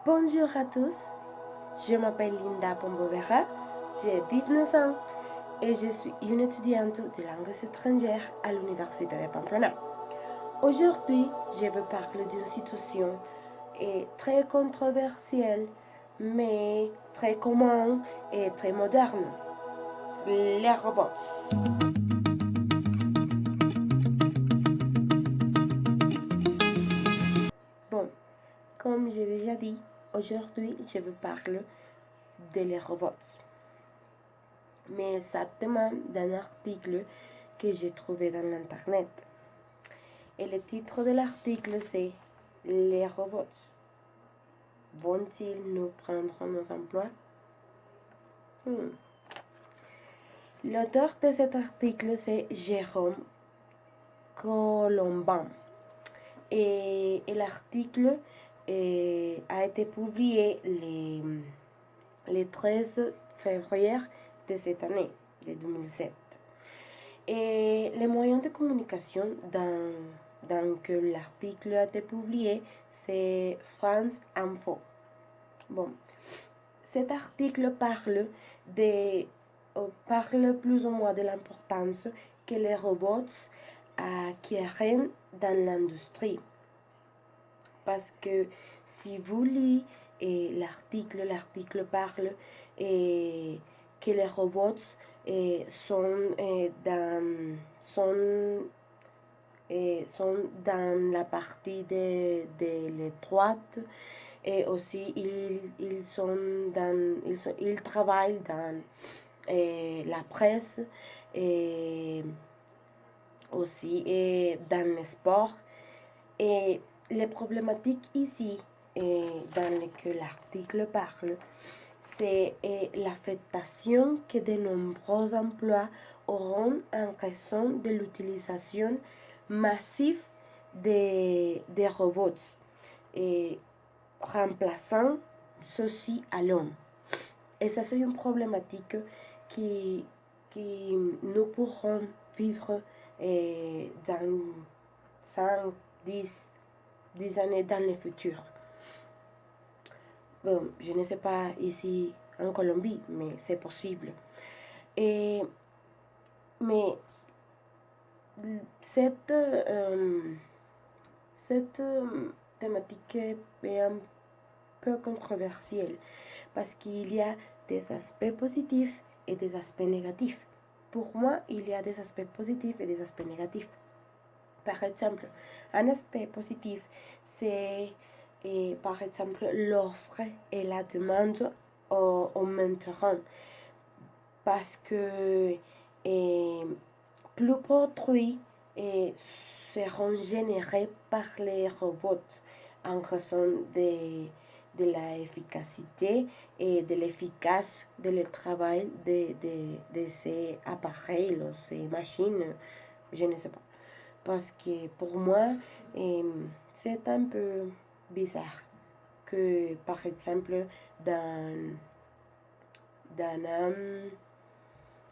Bonjour à tous, je m'appelle Linda Pombovera, j'ai 19 ans et je suis une étudiante de langues étrangères à l'Université de Pamplona. Aujourd'hui, je vais parler d'une situation très controversielle, mais très commune et très moderne, les robots. Bon, comme j'ai déjà dit, aujourd'hui, je vais parler de les robots. Mais exactement d'un article que j'ai trouvé dans l'internet. Et le titre de l'article c'est Les robots vont-ils nous prendre nos emplois? L'auteur de cet article c'est Jérôme Colombin. Et l'article a été publié le 13 février de cette année, de 2007. Et les moyens de communication dans que l'article a été publié, c'est France Info. Bon, cet article parle plus ou moins de l'importance que les robots acquièrent dans l'industrie. Parce que si vous lisez l'article parle que les robots sont dans la partie de la droite et aussi ils travaillent dans la presse et aussi dans le sport. Et les problématiques ici dans lesquelles l'article parle, c'est l'affectation que de nombreux emplois auront en raison de l'utilisation massive des robots, et remplaçant ceux-ci à l'homme. Et ça, c'est une problématique qui nous pourrons vivre dans 5, 10 années dans le futur. Bon, je ne sais pas ici en Colombie, mais c'est possible. Mais cette thématique est un peu controversielle parce qu'il y a des aspects positifs et des aspects négatifs. Pour moi, il y a des aspects positifs et des aspects négatifs. Par exemple, un aspect positif, c'est par exemple l'offre et la demande augmenteront parce que plus produits seront générés par les robots en raison de l'efficacité et de l'efficace de travail de ces appareils, ces machines, je ne sais pas. Parce que pour moi, c'est un peu bizarre que, par exemple, dans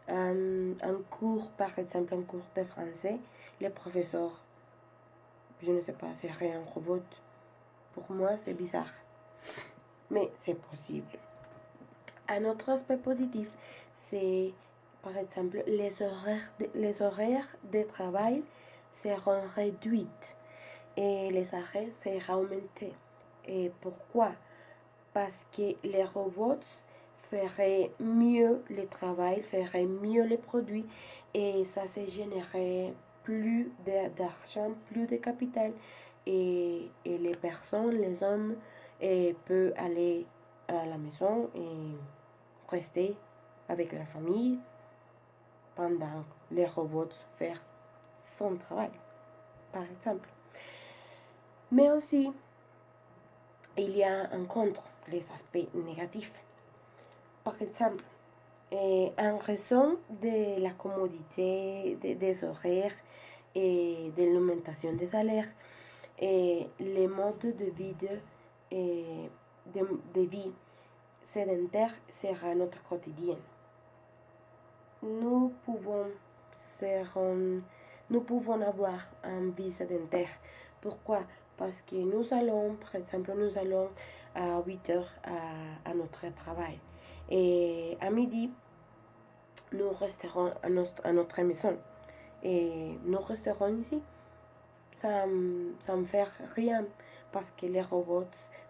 un cours, par exemple, un cours de français, le professeur, je ne sais pas, serait un robot. Pour moi, c'est bizarre. Mais c'est possible. Un autre aspect positif, c'est, par exemple, les horaires de travail seront réduits et les arrêts seront augmentés. Et pourquoi? Parce que les robots feraient mieux le travail, feraient mieux les produits et ça se générerait plus d'argent, plus de capital et les personnes, les hommes peuvent aller à la maison et rester avec la famille pendant les robots faire son travail, par exemple. Mais aussi, il y a en contre les aspects négatifs. Par exemple, en raison de la commodité des horaires et de l'augmentation des salaires, les modes de vie, de vie sédentaire sera notre quotidien. Nous pouvons avoir un vie sédentaire. Pourquoi? parce que nous allons, par exemple, nous allons à 8 heures à notre travail. Et à midi, nous resterons à notre maison. Et nous resterons ici sans faire rien, parce que les robots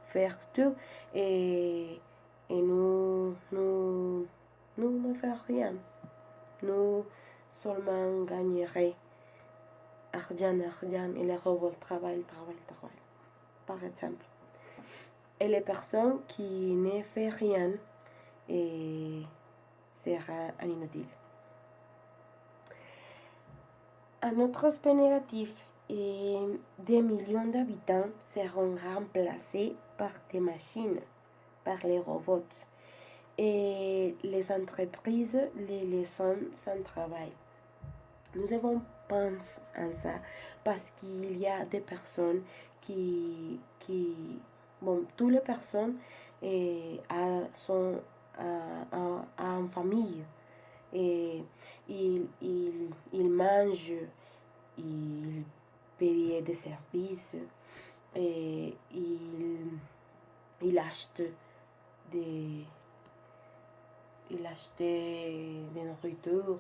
font tout et nous ne faisons rien. Nous seulement gagnerons argent et les robots travaillent, par exemple. Et les personnes qui ne font rien sera inutile. Un autre aspect négatif est des millions d'habitants seront remplacés par des machines, par les robots. Et les entreprises les laissent sans travail. Nous devons penser à ça parce qu'il y a des personnes toutes les personnes sont en famille et ils mangent, ils payent des services et ils achètent des nourritures,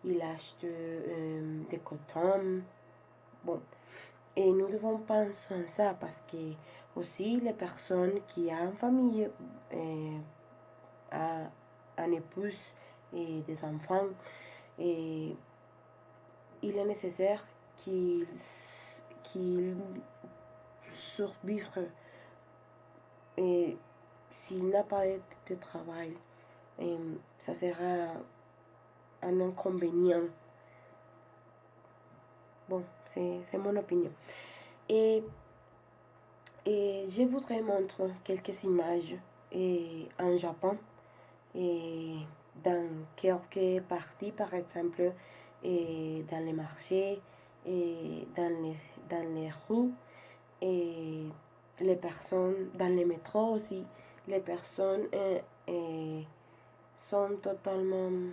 ils achètent des cotons. Bon. Et nous devons penser à ça parce que aussi les personnes qui ont une famille, un épouse et des enfants, et il est nécessaire qu'ils survivent. Et s'il n'a pas de travail, ça sera un inconvénient. Bon, c'est mon opinion. Et je voudrais montrer quelques images en Japon et dans quelques parties, par exemple, et dans les marchés et dans les rues et les personnes dans les métros aussi. Les personnes sont totalement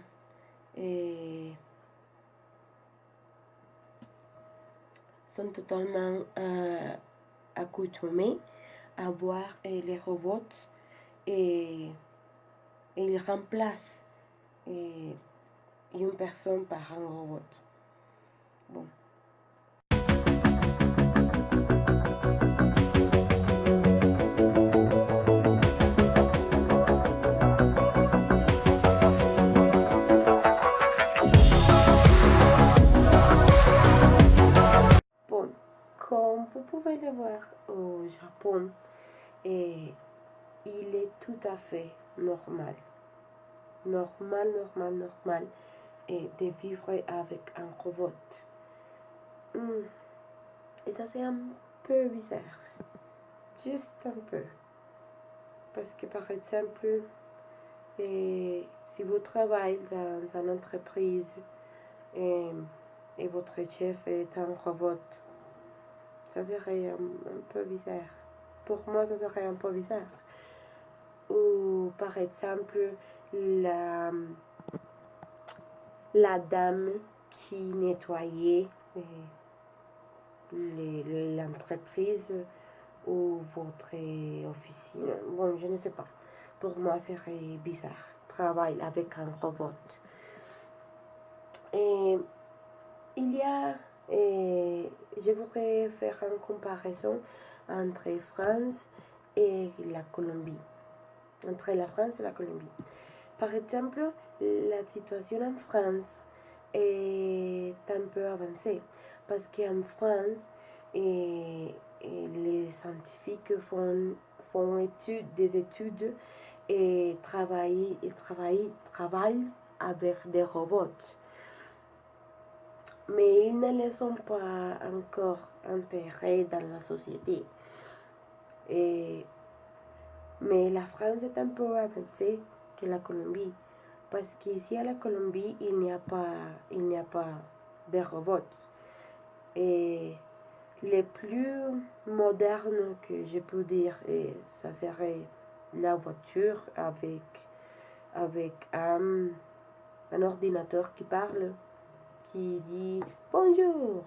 accoutumés à voir les robots et ils remplacent une personne par un robot. Bon. Bon, comme vous pouvez le voir au Japon, il est tout à fait normal de vivre avec un robot. Et ça c'est un peu bizarre, juste un peu. Parce que par exemple, si vous travaillez dans une entreprise et votre chef est un robot, ça serait un peu bizarre. Pour moi, ça serait un peu bizarre. Ou par exemple, la dame qui nettoyait l'entreprise ou votre officine. Bon, je ne sais pas. Pour moi, ce serait bizarre. Travailler avec un robot. Et il y a... je voudrais faire une comparaison entre France et la Colombie. Entre la France et la Colombie. Par exemple, la situation en France est un peu avancée parce qu'en France, les scientifiques font des études et travaillent avec des robots. Mais ils ne les sont pas encore intégrés dans la société. Mais la France est un peu avancée que la Colombie. Parce qu'ici à la Colombie, il n'y a pas de robots. Et les plus modernes que je peux dire, ça serait la voiture avec un ordinateur qui parle, qui dit bonjour.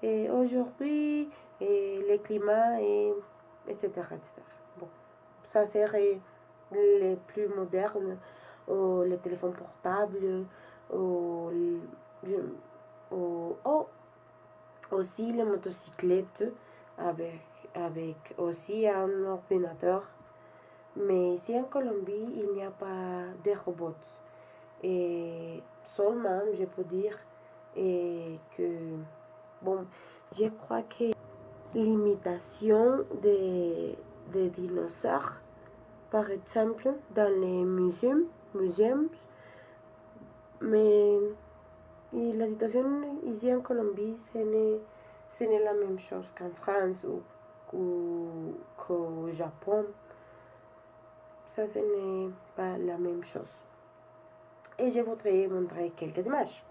Et aujourd'hui, et le climat, et etc., etc. Bon, ça serait les plus modernes, ou les téléphones portables, ou, aussi les motocyclettes avec aussi un ordinateur. Mais ici en Colombie, il n'y a pas de robots. Et seulement, je peux dire que, bon, je crois que l'imitation des dinosaures, par exemple, dans les museums, mais la situation ici en Colombie, ce n'est la même chose qu'en France ou qu'au Japon. Ça, ce n'est pas la même chose. Et je voudrais montrer quelques images.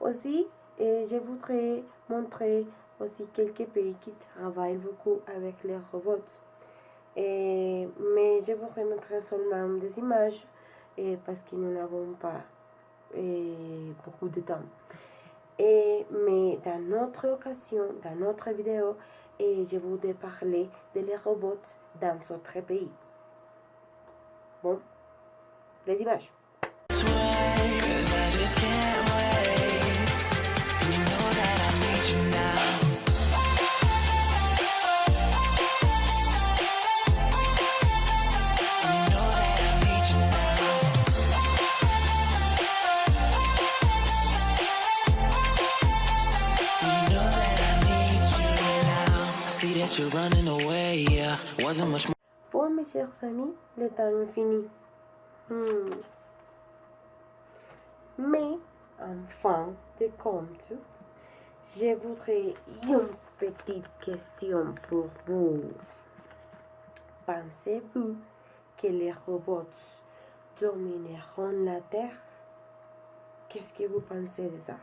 Aussi, je voudrais montrer aussi quelques pays qui travaillent beaucoup avec les robots. Mais je voudrais montrer seulement des images parce que nous n'avons pas beaucoup de temps. Mais dans notre occasion, dans notre vidéo, je voudrais parler des robots dans notre pays. Bon, les images. Bon, mes chers amis, le temps est fini. Mais, en fin de compte, je voudrais une petite question pour vous. Pensez-vous que les robots domineront la Terre? Qu'est-ce que vous pensez de ça?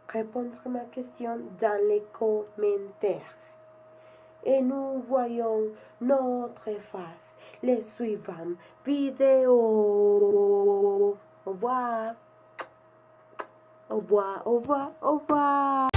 Répondre à ma question dans les commentaires. Et nous voyons notre face les suivantes vidéos. Au revoir. Au revoir, au revoir, au revoir.